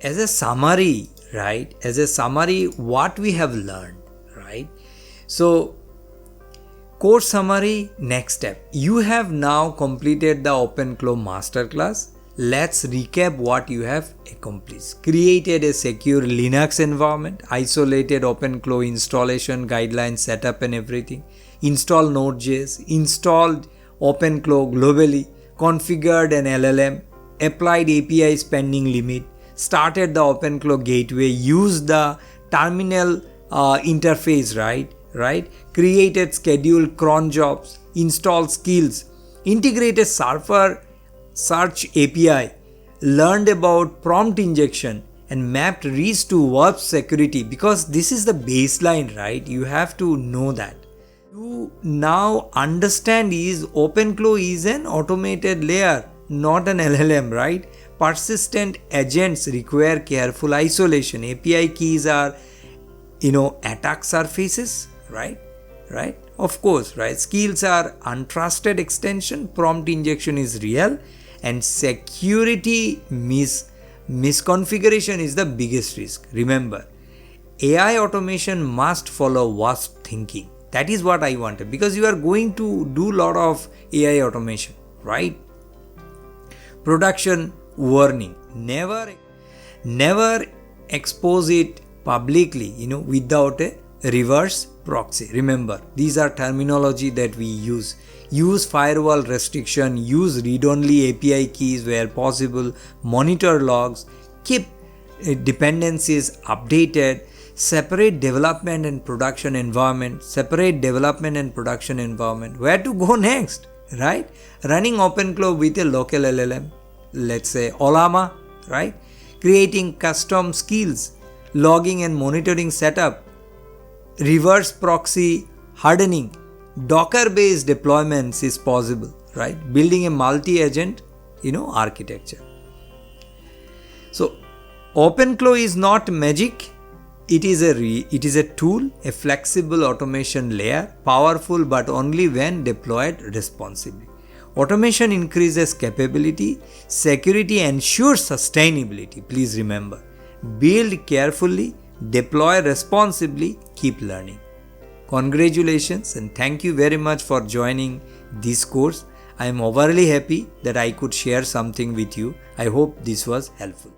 as a summary, right? As a summary, what we have learned, right? So, course summary, next step. You have now completed the OpenClaw masterclass. Let's recap what you have accomplished. Created a secure Linux environment, isolated OpenClaw installation guidelines, setup and everything. Install Node.js, installed OpenClaw globally, configured an LLM, applied API spending limit, started the OpenClaw gateway, used the terminal interface, right? Created scheduled cron jobs, installed skills, integrated Surfer search API, learned about prompt injection and mapped reads to verb security, because this is the baseline, right? You have to know that. You now understand is OpenClaw is an automated layer, not an LLM, right? Persistent agents require careful isolation. API keys are, attack surfaces, right? Of course, right? Skills are untrusted extension, prompt injection is real, and security misconfiguration is the biggest risk. Remember, AI automation must follow WASP thinking. That is what I wanted, because you are going to do a lot of AI automation, right? Production warning. Never expose it publicly, without a reverse proxy. Remember, these are terminology that we use. Use firewall restriction, use read-only API keys where possible, monitor logs, keep dependencies updated, separate development and production environment, Where to go next, right? Running OpenClaw with a local LLM, let's say Olama, right? Creating custom skills, logging and monitoring setup, reverse proxy hardening, Docker-based deployments is possible, right? Building a multi-agent, architecture. So, OpenClaw is not magic. It is a tool, a flexible automation layer, powerful but only when deployed responsibly. Automation increases capability, security ensures sustainability. Please remember, build carefully, deploy responsibly, keep learning. Congratulations and thank you very much for joining this course. I am overly happy that I could share something with you. I hope this was helpful.